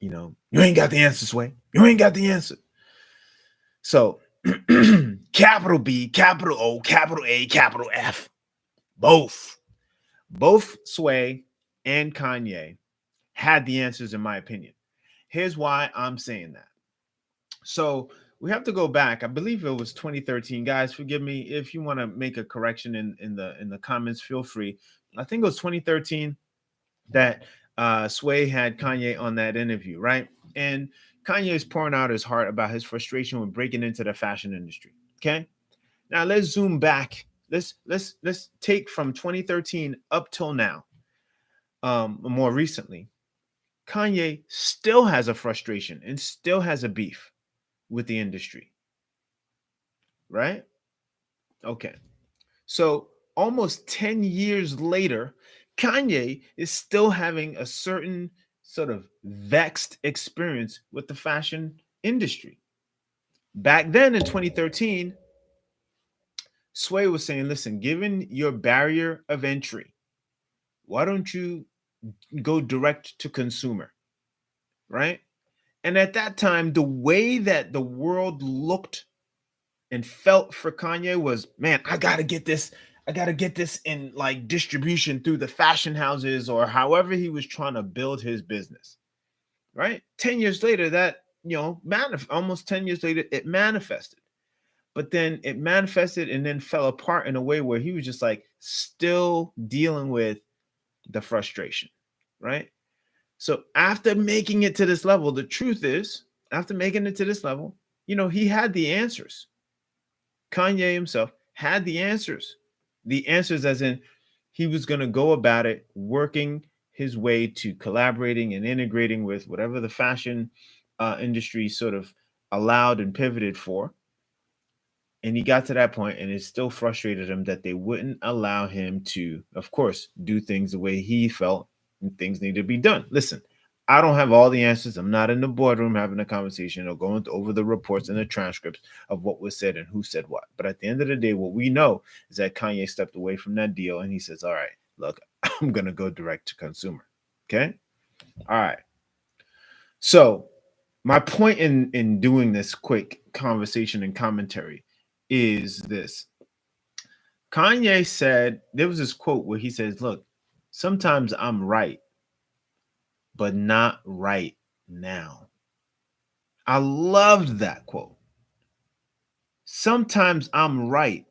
You ain't got the answer, Sway. You ain't got the answer. So, capital B, capital O, capital A, capital F, both, Sway and Kanye had the answers, in my opinion. Here's why I'm saying that. So we have to go back. I believe it was 2013. Guys, forgive me if you want to make a correction in the comments. Feel free. I think it was 2013 that Sway had Kanye on that interview, right? And Kanye is pouring out his heart about his frustration with breaking into the fashion industry. Okay, now let's zoom back. Let's take from 2013 up till now. More recently, Kanye still has a frustration and still has a beef with the industry, right? Okay. So almost 10 years later, Kanye is still having a certain sort of vexed experience with the fashion industry. Back then in 2013, Sway was saying, listen, given your barrier of entry, why don't you go direct to consumer, right? And at that time, the way that the world looked and felt for Kanye was, man, I gotta get this in like distribution through the fashion houses or however he was trying to build his business. Right? 10 years later, that almost 10 years later, it manifested. But then it manifested and then fell apart in a way where he was just like still dealing with the frustration. Right? So after making it to this level, the truth is, after making it to this level, he had the answers. Kanye himself had the answers. The answers, as in, he was going to go about it working his way to collaborating and integrating with whatever the fashion industry sort of allowed and pivoted for. And he got to that point, and it still frustrated him that they wouldn't allow him to, of course, do things the way he felt and things needed to be done. Listen, I don't have all the answers. I'm not in the boardroom having a conversation or going over the reports and the transcripts of what was said and who said what. But at the end of the day, what we know is that Kanye stepped away from that deal and he says, all right, look, I'm going to go direct to consumer. Okay. All right. So, my point in doing this quick conversation and commentary is this. Kanye said, there was this quote where he says, look, sometimes I'm right, but not right now. I loved that quote. Sometimes I'm right,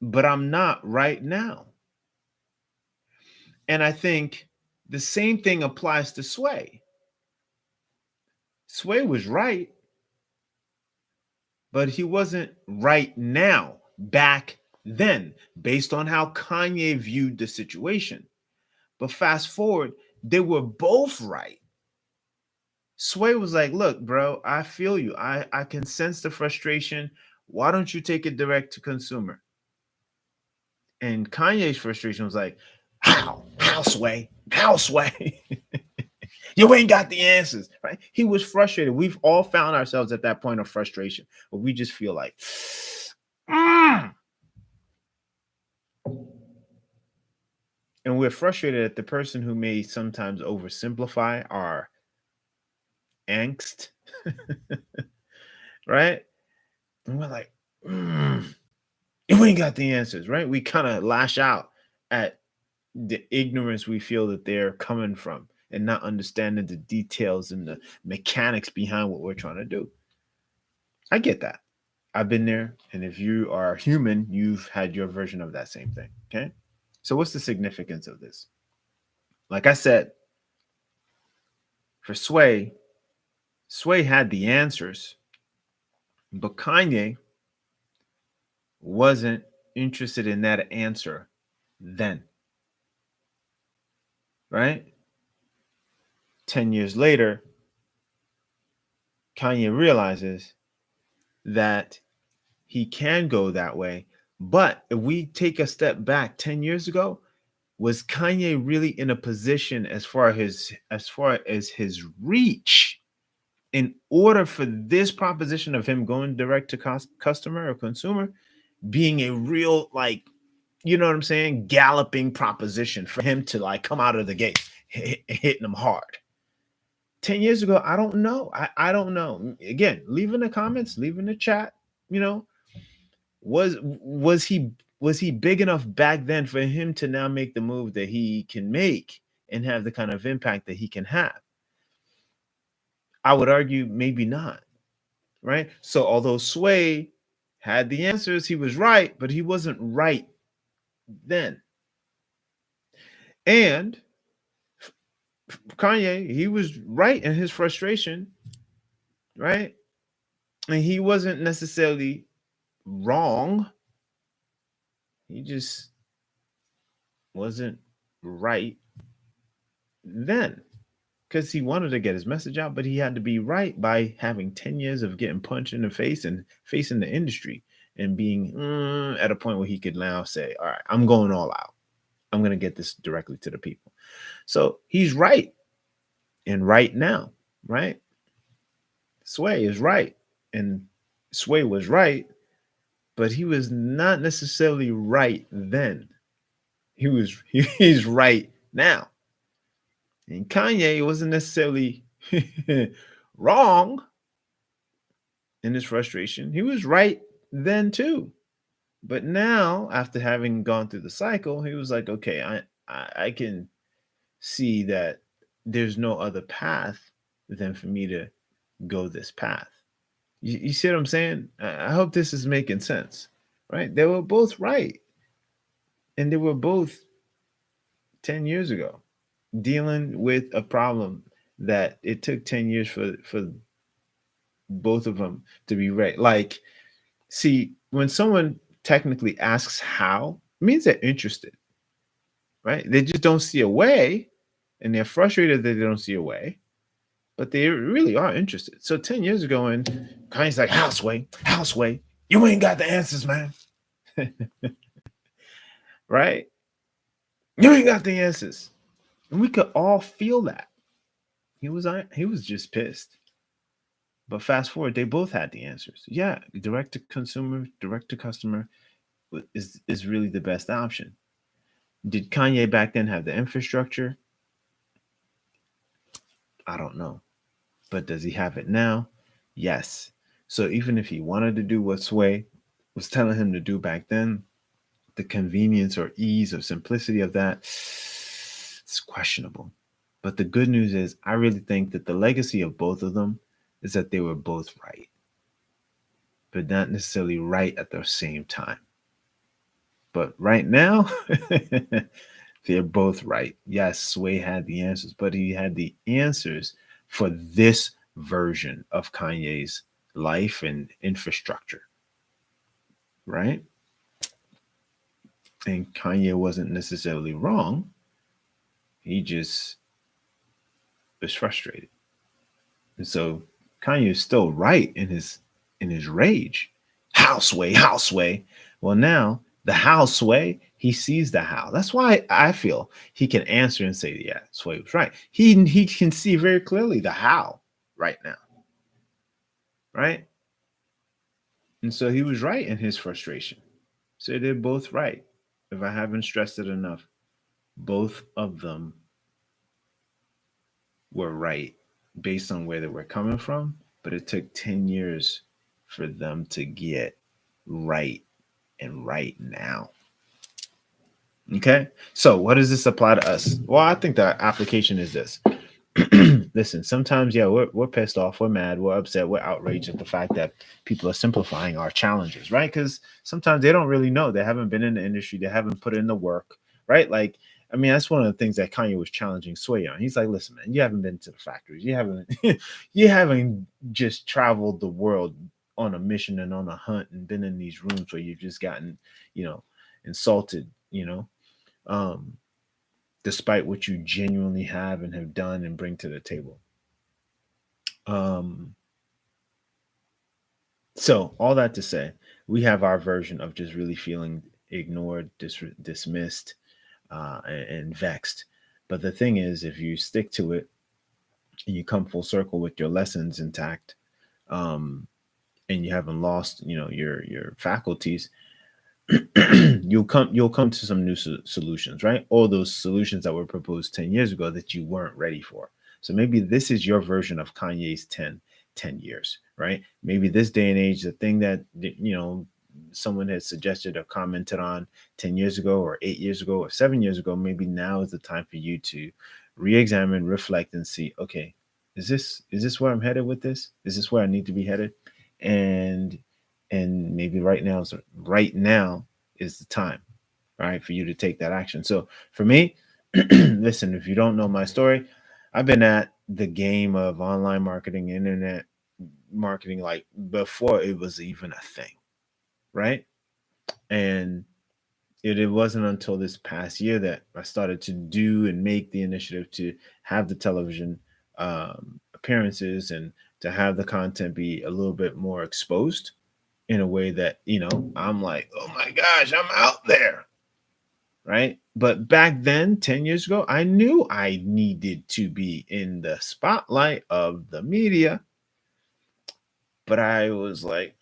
but I'm not right now. And I think the same thing applies to Sway. Sway was right, but he wasn't right now, back then, based on how Kanye viewed the situation. But fast forward, they were both right. Sway was like, look, bro, I feel you. I can sense the frustration. Why don't you take it direct to consumer? And Kanye's frustration was like, how? How, Sway? How, Sway? You ain't got the answers, right? He was frustrated. We've all found ourselves at that point of frustration where we just feel like, mm. And we're frustrated at the person who may sometimes oversimplify our angst, right? And we're like, you ain't got the answers, right? We kind of lash out at the ignorance we feel that they're coming from and not understanding the details and the mechanics behind what we're trying to do. I get that. I've been there. And if you are human, you've had your version of that same thing. Okay. So, what's the significance of this? Like I said, for Sway, Sway had the answers, but Kanye wasn't interested in that answer then, right? 10 years later, Kanye realizes that he can go that way. But if we take a step back 10 years ago, was Kanye really in a position as far as his reach in order for this proposition of him going direct to customer or consumer being a real, like, you know what I'm saying, galloping proposition for him to like come out of the gate hitting them hard? 10 years ago, I don't know. I don't know. Again, leave in the comments, leave in the chat, you know, was he big enough back then for him to now make the move that he can make and have the kind of impact that he can have? I would argue maybe not, right? So although Sway had the answers, he was right, but he wasn't right then. And Kanye, he was right in his frustration, right? And he wasn't necessarily wrong. He just wasn't right then because he wanted to get his message out, but he had to be right by having 10 years of getting punched in the face and facing the industry and being at a point where he could now say, all right, I'm going all out. I'm going to get this directly to the people. So he's right. And right now, right? Sway is right. And Sway was right, but he was not necessarily right then. He's right now. And Kanye wasn't necessarily wrong in his frustration. He was right then too. But now, after having gone through the cycle, he was like, okay, I can see that there's no other path than for me to go this path. You see what I'm saying? I hope this is making sense, right? They were both right. And they were both 10 years ago dealing with a problem that it took 10 years for both of them to be right. Like, see, when someone technically asks how, it means they're interested, right? They just don't see a way and they're frustrated that they don't see a way, but they really are interested. So 10 years ago, and Kanye's like, Houseway, you ain't got the answers, man. Right? You ain't got the answers. And we could all feel that. He was just pissed. But fast forward, they both had the answers. Yeah, direct to consumer, direct to customer is really the best option. Did Kanye back then have the infrastructure? I don't know. But does he have it now? Yes. So even if he wanted to do what Sway was telling him to do back then, the convenience or ease or simplicity of that, it's questionable. But the good news is, I really think that the legacy of both of them is that they were both right, but not necessarily right at the same time. But right now, they're both right. Yes, Sway had the answers, but he had the answers for this version of Kanye's life and infrastructure, right? And Kanye wasn't necessarily wrong. He just was frustrated. And so Kanye is still right in his rage. How Sway. Well, now the how Sway, he sees the how. That's why I feel he can answer and say, yeah, Sway was right. He can see very clearly the how right now. Right? And so he was right in his frustration. So they're both right. If I haven't stressed it enough, both of them were right based on where they were coming from, but it took 10 years for them to get right and right now. Okay. So what does this apply to us? Well, I think the application is this. Listen, sometimes, yeah, we're pissed off, we're mad, we're upset, we're outraged at the fact that people are simplifying our challenges, right? Because sometimes they don't really know. They haven't been in the industry, they haven't put in the work, right? Like, I mean, that's one of the things that Kanye was challenging Sway on. He's like, listen, man, you haven't been to the factories, you haven't you haven't just traveled the world on a mission and on a hunt and been in these rooms where you've just gotten, insulted, um, despite what you genuinely have and have done and bring to the table. Um, so all that to say, we have our version of just really feeling ignored, dismissed, and vexed. But the thing is, if you stick to it and you come full circle with your lessons intact, um, and you haven't lost, your faculties, you'll come to some new solutions, right? All those solutions that were proposed 10 years ago that you weren't ready for. So maybe this is your version of Kanye's 10 years, right? Maybe this day and age, the thing that, someone had suggested or commented on 10 years ago or 8 years ago or 7 years ago, maybe now is the time for you to re-examine, reflect, and see, okay, is this where I'm headed with this? Is this where I need to be headed? And maybe right now is the time, right, for you to take that action. So for me, listen, if you don't know my story, I've been at the game of online marketing, internet marketing, like before it was even a thing, right? And it wasn't until this past year that I started to do and make the initiative to have the television appearances and to have the content be a little bit more exposed in a way that, I'm like, oh my gosh, I'm out there, right? But back then, 10 years ago, I knew I needed to be in the spotlight of the media, but I was like,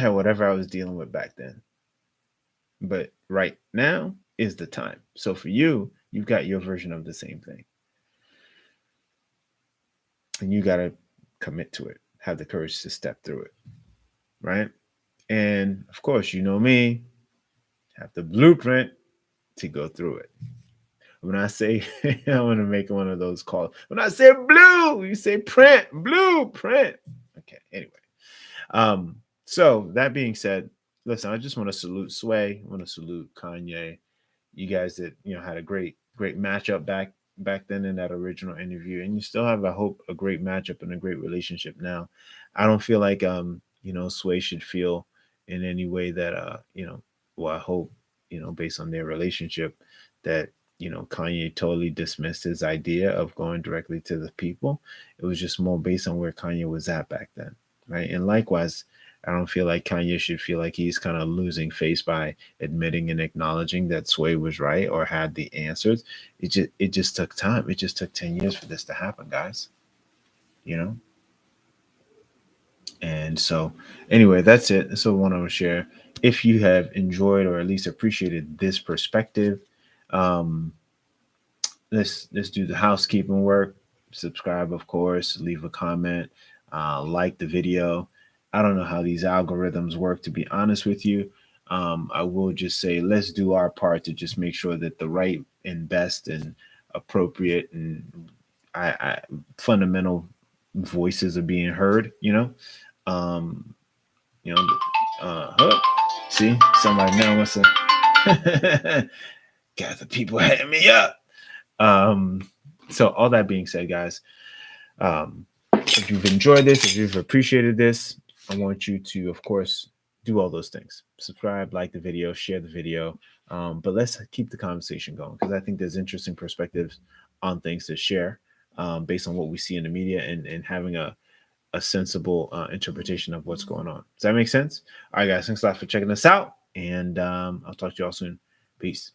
whatever I was dealing with back then. But right now is the time. So for you, you've got your version of the same thing. And you got to commit to it, have the courage to step through it, right? And of course, you know me, have the blueprint to go through it. When I say, I want to make one of those calls. When I say blue, you say print, blueprint. Okay, anyway. So that being said, listen, I just want to salute Sway. I want to salute Kanye. You guys that had a great matchup back then in that original interview, and you still have, I hope, a great matchup and a great relationship now. I don't feel like Sway should feel in any way that well, I hope, based on their relationship, that Kanye totally dismissed his idea of going directly to the people. It was just more based on where Kanye was at back then, right? And likewise, I don't feel like Kanye should feel like he's kind of losing face by admitting and acknowledging that Sway was right or had the answers. It just took time. It just took 10 years for this to happen, guys. You know? And so anyway, that's it. That's what I want to share. If you have enjoyed or at least appreciated this perspective, um, let's do the housekeeping work. Subscribe, of course, leave a comment, like the video. I don't know how these algorithms work, to be honest with you. I will just say let's do our part to just make sure that the right and best and appropriate and I fundamental voices are being heard. Um, you know, see, somebody now wants to got the people hitting me up. Um, so all that being said, guys, if you've enjoyed this, if you've appreciated this, I want you to, of course, do all those things. Subscribe, like the video, share the video. But let's keep the conversation going because I think there's interesting perspectives on things to share based on what we see in the media and having a sensible interpretation of what's going on. Does that make sense? All right, guys, thanks a lot for checking us out. And I'll talk to you all soon. Peace.